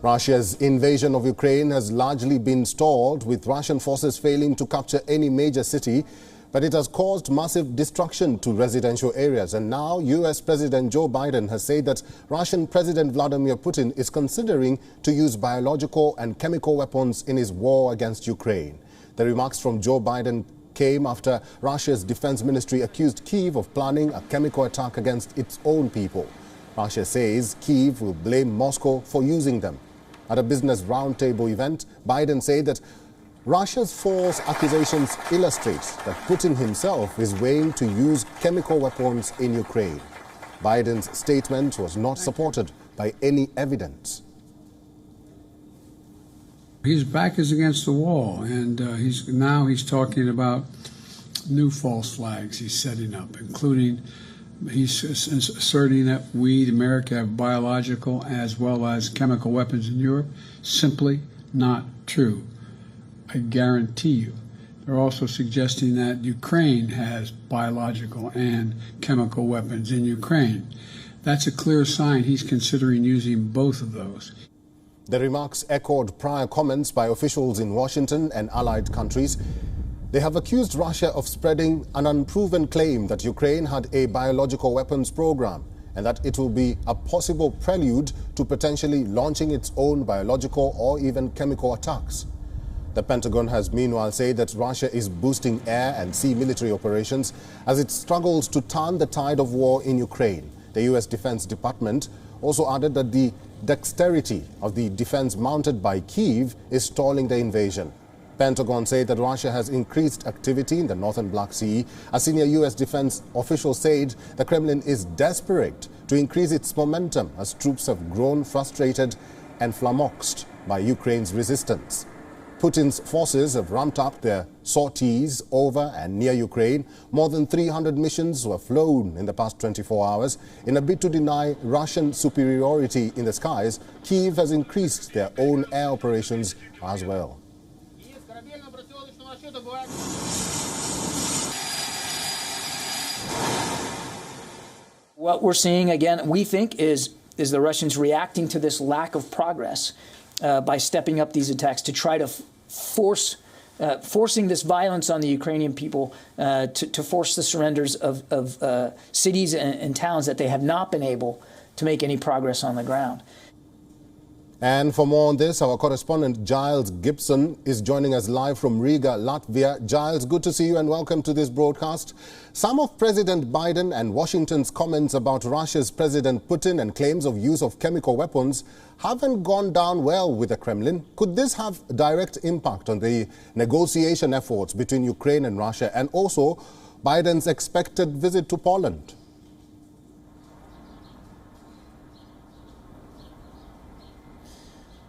Russia's invasion of Ukraine has largely been stalled, with Russian forces failing to capture any major city, but it has caused massive destruction to residential areas. And now US President Joe Biden has said that Russian President Vladimir Putin is considering to use biological and chemical weapons in his war against Ukraine. The remarks from Joe Biden came after Russia's defense ministry accused Kyiv of planning a chemical attack against its own people. Russia says Kyiv will blame Moscow for using them. At a business roundtable event, Biden said that Russia's false accusations illustrate that Putin himself is weighing to use chemical weapons in Ukraine. Biden's statement was not supported by any evidence. His back is against the wall, and he's talking about new false flags he's setting up, including he's asserting that we, America, have biological as well as chemical weapons in Europe. Simply not true. I guarantee you. They're also suggesting that Ukraine has biological and chemical weapons in Ukraine. That's a clear sign he's considering using both of those. The remarks echoed prior comments by officials in Washington and allied countries. They have accused Russia of spreading an unproven claim that Ukraine had a biological weapons program and that it will be a possible prelude to potentially launching its own biological or even chemical attacks. The Pentagon has meanwhile said that Russia is boosting air and sea military operations as it struggles to turn the tide of war in Ukraine. The U.S. Defense Department also added that the dexterity of the defense mounted by Kyiv is stalling the invasion. Pentagon said that Russia has increased activity in the northern Black Sea. A senior U.S. defense official said the Kremlin is desperate to increase its momentum as troops have grown frustrated and flummoxed by Ukraine's resistance. Putin's forces have ramped up their sorties over and near Ukraine. More than 300 missions were flown in the past 24 hours. In a bid to deny Russian superiority in the skies, Kyiv has increased their own air operations as well. What we're seeing, again, we think, is the Russians reacting to this lack of progress by stepping up these attacks to try to forcing this violence on the Ukrainian people to force the surrenders of cities and towns that they have not been able to make any progress on the ground. And for more on this, our correspondent Giles Gibson is joining us live from Riga, Latvia. Giles, good to see you and welcome to this broadcast. Some of President Biden and Washington's comments about Russia's President Putin and claims of use of chemical weapons haven't gone down well with the Kremlin. Could this have direct impact on the negotiation efforts between Ukraine and Russia, and also Biden's expected visit to Poland?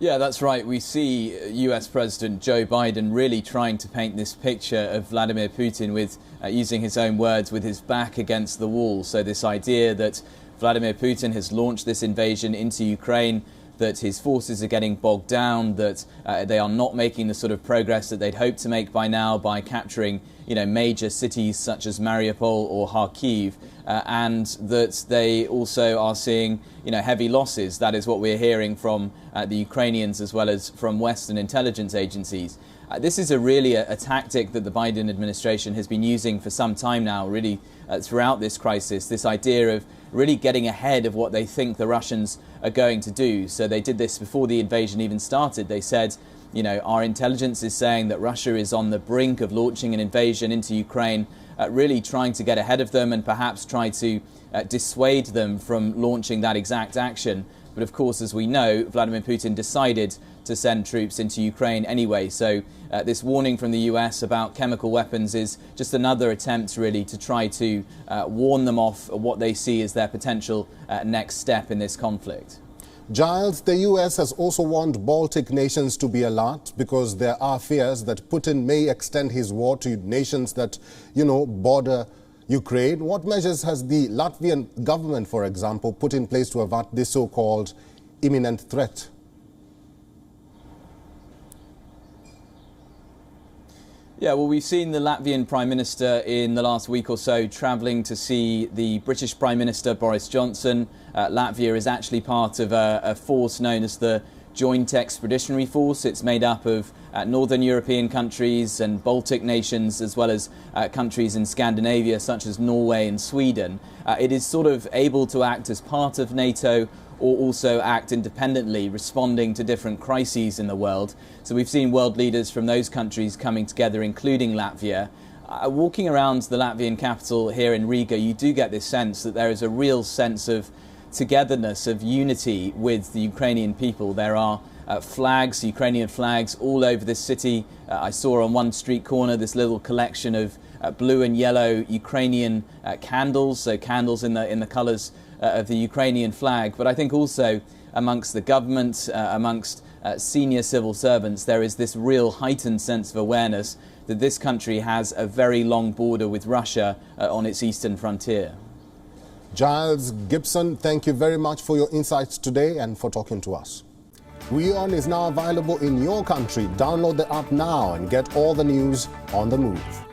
Yeah, that's right. We see US President Joe Biden really trying to paint this picture of Vladimir Putin with, using his own words, with his back against the wall. So this idea that Vladimir Putin has launched this invasion into Ukraine, that his forces are getting bogged down, that they are not making the sort of progress that they'd hoped to make by now by capturing, major cities such as Mariupol or Kharkiv, and that they also are seeing, heavy losses. That is what we're hearing from the Ukrainians as well as from Western intelligence agencies. This is really a tactic that the Biden administration has been using for some time now, really throughout this crisis, this idea of really getting ahead of what they think the Russians are going to do. So they did this before the invasion even started. They said, our intelligence is saying that Russia is on the brink of launching an invasion into Ukraine, really trying to get ahead of them and perhaps try to dissuade them from launching that exact action. But of course, as we know, Vladimir Putin decided to send troops into Ukraine anyway. So this warning from the US about chemical weapons is just another attempt really to try to warn them off what they see as their potential next step in this conflict. Giles, the US has also warned Baltic nations to be alert because there are fears that Putin may extend his war to nations that, border Ukraine. What measures has the Latvian government, for example, put in place to avert this so-called imminent threat? Yeah, well, we've seen the Latvian Prime Minister in the last week or so travelling to see the British Prime Minister Boris Johnson. Latvia is actually part of a force known as the joint expeditionary force. It's made up of northern European countries and Baltic nations, as well as countries in Scandinavia such as Norway and Sweden. It is sort of able to act as part of NATO or also act independently, responding to different crises in the world. So we've seen world leaders from those countries coming together, including Latvia. Walking around the Latvian capital here in Riga, you do get this sense that there is a real sense of togetherness, of unity with the Ukrainian people. There are flags, Ukrainian flags, all over this city. I saw on one street corner this little collection of blue and yellow Ukrainian candles, so candles in the colours of the Ukrainian flag. But I think also amongst the government, amongst senior civil servants, there is this real heightened sense of awareness that this country has a very long border with Russia on its eastern frontier. Giles Gibson, thank you very much for your insights today and for talking to us. WION is now available in your country. Download the app now and get all the news on the move.